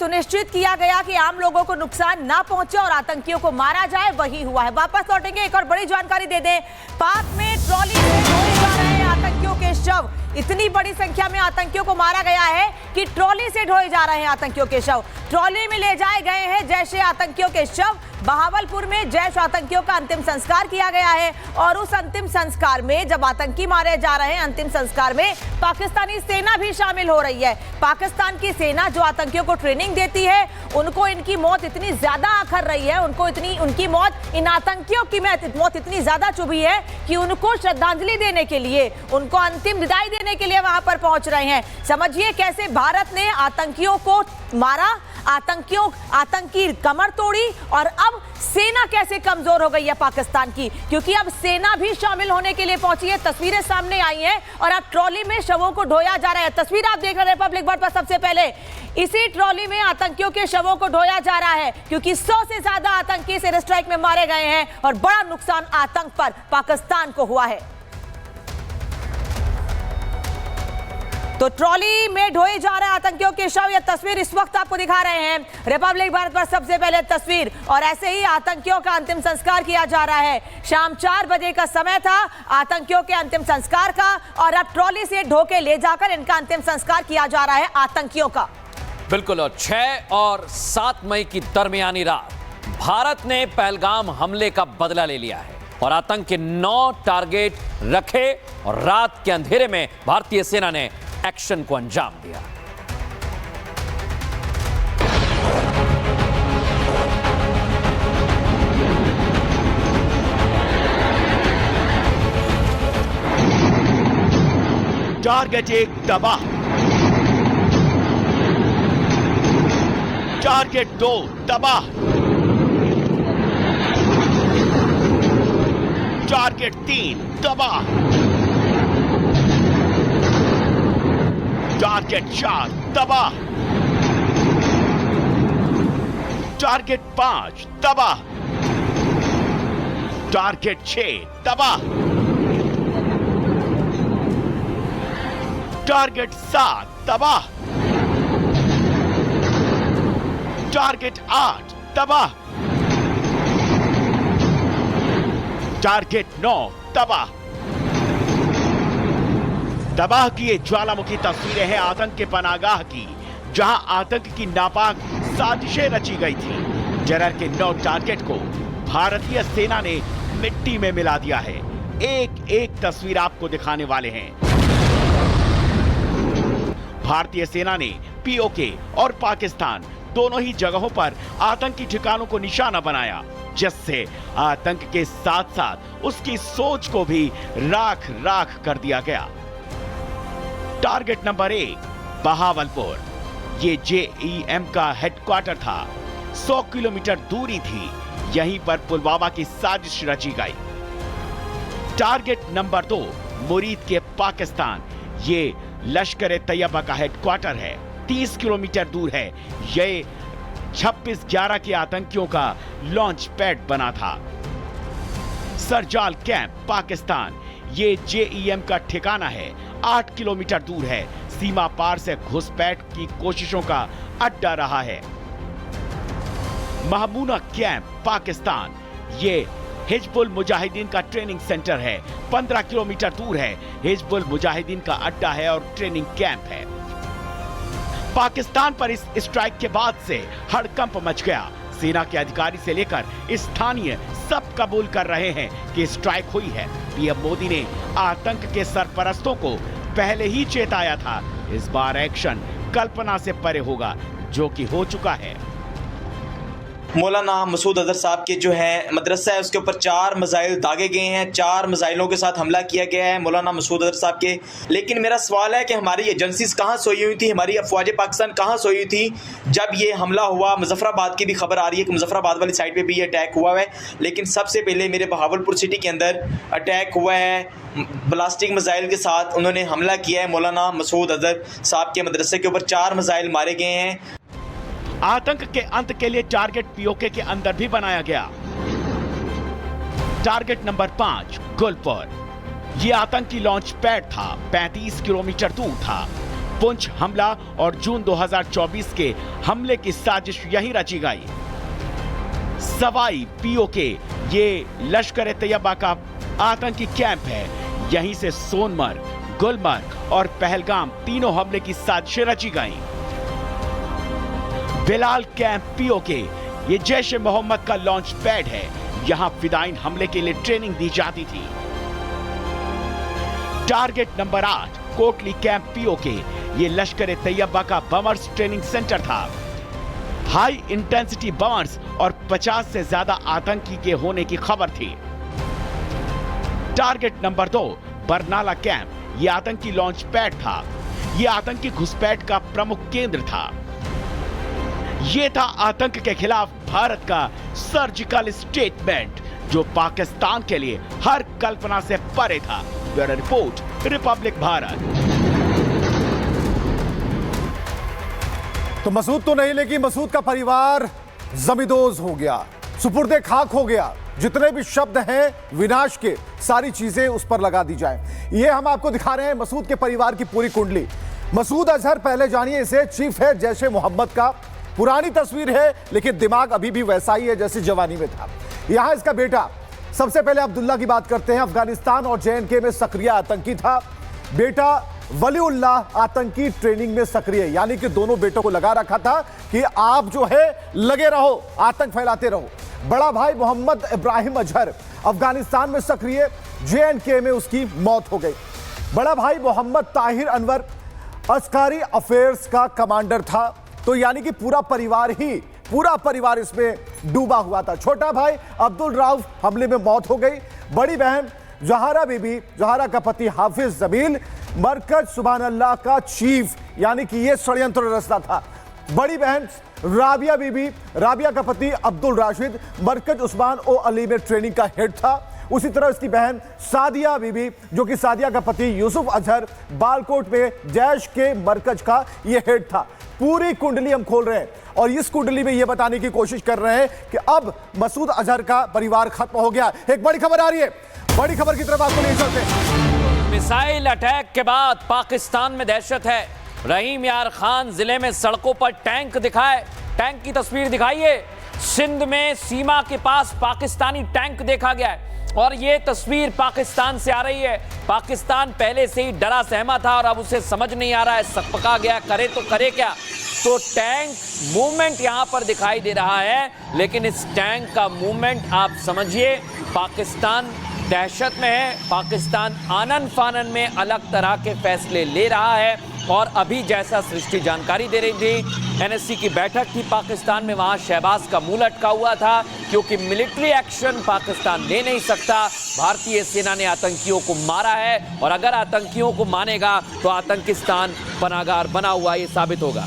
सुनिश्चित किया गया कि आम लोगों को नुकसान ना पहुंचे और आतंकियों को मारा जाए, वही हुआ है। वापस लौटेंगे, एक और बड़ी जानकारी दे दें। पाक में ट्रॉली से ढोए जा रहे हैं आतंकियों के शव। इतनी बड़ी संख्या में आतंकियों को मारा गया है कि ट्रॉली से ढोए जा रहे हैं आतंकियों के शव। ट्रॉली में ले जाए गए हैं जैश ए आतंकियों के शव। बहावलपुर में जैश आतंकियों का अंतिम संस्कार किया गया है और उस अंतिम संस्कार में जब आतंकी मारे जा रहे हैं, अंतिम संस्कार में पाकिस्तानी सेना भी शामिल हो रही है। पाकिस्तान की सेना जो आतंकियों को ट्रेनिंग देती है, उनको इनकी मौत इतनी ज्यादा आखर रही है, उनकी मौत, इन आतंकियों की मौत इतनी ज्यादा चुभी है कि उनको श्रद्धांजलि देने के लिए, उनको अंतिम विदाई देने के लिए वहां पर पहुंच रहे हैं। समझिए कैसे भारत ने आतंकियों को मारा, आतंकी कमर तोड़ी और अब सेना कैसे कमजोर हो गई है पाकिस्तान की, क्योंकि अब सेना भी शामिल होने के लिए पहुंची है। तस्वीरें सामने आई हैं और अब ट्रॉली में शवों को ढोया जा रहा है। तस्वीर आप देख रहे हैं रिपब्लिक वर्ल्ड पर। सबसे पहले इसी ट्रॉली में आतंकियों के शवों को ढोया जा रहा है, क्योंकि 100 से ज्यादा आतंकी इस एयर स्ट्राइक में मारे गए हैं और बड़ा नुकसान आतंक पर पाकिस्तान को हुआ है। तो ट्रॉली में ढोए जा रहे आतंकियों के शव, यह तस्वीर इस वक्त आपको दिखा रहे हैं रिपब्लिक भारत पर। सबसे पहले तस्वीर, और ऐसे ही आतंकियों का अंतिम संस्कार किया जा रहा है। शाम 4 बजे का समय था आतंकियों के अंतिम संस्कार का और अब ट्रॉली से ढो के ले जाकर इनका अंतिम संस्कार किया जा रहा है आतंकियों का। बिल्कुल। और 6 और 7 मई की दरमियानी रात भारत ने पहलगाम हमले का बदला ले लिया है और आतंक के 9 टारगेट रखे और रात के अंधेरे में भारतीय सेना ने एक्शन को अंजाम दिया। टारगेट 1 तबाह, टारगेट 2 तबाह, टारगेट 3 तबाह, टारगेट 4 तबाह, टारगेट 5 तबाह, टारगेट 6 तबाह, टारगेट 7 तबाह, टारगेट 8 तबाह, टारगेट 9 तबाह। तबाह की ये ज्वालामुखी तस्वीरें हैं आतंक के पनागाह की, जहां आतंक की नापाक साजिशें रची गई थी। टेरर के 9 टारगेट को भारतीय सेना ने मिट्टी में मिला दिया है। एक एक तस्वीर आपको दिखाने वाले हैं। भारतीय सेना ने पीओके और पाकिस्तान दोनों ही जगहों पर आतंकी ठिकानों को निशाना बनाया, जिससे आतंक के साथ साथ उसकी सोच को भी राख राख कर दिया गया। टारगेट नंबर 1 बहावलपुर, ये जेईएम का हेडक्वार्टर था। 100 किलोमीटर दूरी थी, यहीं पर पुलवामा की साजिश रची गई। टारगेट नंबर 2 मुरीद के पाकिस्तान, ये लश्कर ए तैयबा का हेडक्वार्टर है, 30 किलोमीटर दूर है। ये 26/11 के आतंकियों का लॉन्च पैड बना था। सरजाल कैंप पाकिस्तान, ये जेईएम का ठिकाना है, 8 किलोमीटर दूर है। सीमा पार से घुसपैठ की कोशिशों का अड्डा रहा है। महमूना कैंप पाकिस्तान, ये हिजबुल मुजाहिदीन का ट्रेनिंग सेंटर है, 15 किलोमीटर दूर है। हिजबुल मुजाहिदीन का अड्डा है और ट्रेनिंग कैंप है। पाकिस्तान पर इस स्ट्राइक के बाद से हड़कंप मच गया। सेना के अधिकारी से लेकर स्थानीय सब कबूल कर रहे हैं कि स्ट्राइक हुई है। पीएम मोदी ने आतंक के सरपरस्तों को पहले ही चेताया था, इस बार एक्शन कल्पना से परे होगा, जो कि हो चुका है। मौलाना मसूद अजहर साहब के जो है मदरसा है, उसके ऊपर 4 मिसाइल दागे गए हैं, 4 मिसाइलों के साथ हमला किया गया है मौलाना मसूद अजहर साहब के। लेकिन मेरा सवाल है कि हमारी एजेंसीज कहाँ सोई हुई थी, हमारी अफवाज पाकिस्तान कहाँ सोई हुई थी जब ये हमला हुआ। मुजफ्फराबाद की भी खबर आ रही है कि मुजफ्फराबाद वाली साइड पर भी ये अटैक हुआ है, लेकिन सबसे पहले मेरे बहावलपुर सिटी के अंदर अटैक हुआ है ब्लास्टिक मिसाइल के साथ। उन्होंने हमला किया है मौलाना मसूद अजहर साहब के मदरसे के ऊपर, 4 मिसाइल मारे गए हैं। आतंक के अंत के लिए टारगेट पीओके के अंदर भी बनाया गया। टारगेट नंबर 5 गुलपुर, यह आतंकी लॉन्च पैड था, 35 किलोमीटर दूर था। पुंछ हमला और जून 2024 के हमले की साजिश यहीं रची गई। सवाई पीओके ये लश्कर तैयबा का आतंकी कैंप है। यहीं से सोनमर्ग, गुलमर्ग और पहलगाम तीनों हमले की साजिशें रची गईं। बिलाल कैंप पीओके ये जैश ए मोहम्मद का लॉन्च पैड है। यहां फिदाइन हमले के लिए ट्रेनिंग दी जाती थी। Target number 8 Kotli camp PoK ये लश्कर तैयबा का बमर्स ट्रेनिंग सेंटर था। हाई इंटेंसिटी बमर्स और 50 से ज्यादा आतंकी के होने की खबर थी। टारगेट नंबर 2 बरनाला कैंप ये आतंकी लॉन्च पैड था। ये आतंकी घुसपैठ का प्रमुख केंद्र था। ये था आतंक के खिलाफ भारत का सर्जिकल स्टेटमेंट, जो पाकिस्तान के लिए हर कल्पना से परे था। Bureau report, Republic Bharat. तो मसूद तो नहीं, लेकिन मसूद का परिवार जमींदोज हो गया, सुपुर्दे खाक हो गया। जितने भी शब्द हैं विनाश के, सारी चीजें उस पर लगा दी जाए। ये हम आपको दिखा रहे हैं मसूद के परिवार की पूरी कुंडली। मसूद अजहर, पहले जानिए इसे, चीफ है जैश ए मोहम्मद का। पुरानी तस्वीर है लेकिन दिमाग अभी भी वैसा ही है जैसे जवानी में था। यहां इसका बेटा, सबसे पहले अब्दुल्ला की बात करते हैं। अफगानिस्तान और JNK में सक्रिय आतंकी था। बेटा वलीउल्लाह आतंकी ट्रेनिंग में सक्रिय, यानी कि दोनों बेटों को लगा रखा था कि आप जो है लगे रहो, आतंक फैलाते रहो। बड़ा भाई मोहम्मद इब्राहिम अजहर अफगानिस्तान में सक्रिय, JNK में उसकी मौत हो गई। बड़ा भाई मोहम्मद ताहिर अनवर अस्कारी अफेयर्स का कमांडर था। तो यानी कि पूरा परिवार इसमें डूबा हुआ था। छोटा भाई अब्दुल राउफ हमले में मौत हो गई। बड़ी बहन जहारा बीबी, जहारा का पति हाफिज जमील मरकज सुभान अल्लाह का चीफ, यानी कि यह षड्यंत्र रचना था। बड़ी बहन राबिया बीबी, राबिया का पति अब्दुल राशिद मरकज उस्मान ओ अली में ट्रेनिंग का हेड था। उसी तरह इसकी बहन सादिया बीबी, जो कि सादिया का पति यूसुफ अजहर बालकोट में जैश के मरकज का ये हेड था। पूरी कुंडली हम खोल रहे हैं और इस कुंडली में यह बताने की कोशिश कर रहे हैं कि अब मसूद अजहर का परिवार खत्म हो गया। एक बड़ी खबर आ रही है, बड़ी खबर की तरफ आपको ले चलते। मिसाइल अटैक के बाद पाकिस्तान में दहशत है। रहीम यार खान जिले में सड़कों पर टैंक दिखाए, टैंक की तस्वीर दिखाइए। सिंध में सीमा के पास पाकिस्तानी टैंक देखा गया है और ये तस्वीर पाकिस्तान से आ रही है। पाकिस्तान पहले से ही डरा सहमा था और अब उसे समझ नहीं आ रहा है, सकपका गया, करे तो करे क्या। तो टैंक मूवमेंट यहां पर दिखाई दे रहा है, लेकिन इस टैंक का मूवमेंट आप समझिए, पाकिस्तान दहशत में है। पाकिस्तान आनन फानन में अलग तरह के फैसले ले रहा है और अभी जैसा सृष्टि जानकारी दे रही थी, NSC की बैठक थी पाकिस्तान में, वहां शहबाज का मुंह लटका हुआ था क्योंकि मिलिट्री एक्शन पाकिस्तान ले नहीं सकता। भारतीय सेना ने आतंकियों को मारा है और अगर आतंकियों को मानेगा तो आतंकिस्तान पनाहगार बना हुआ ये साबित होगा।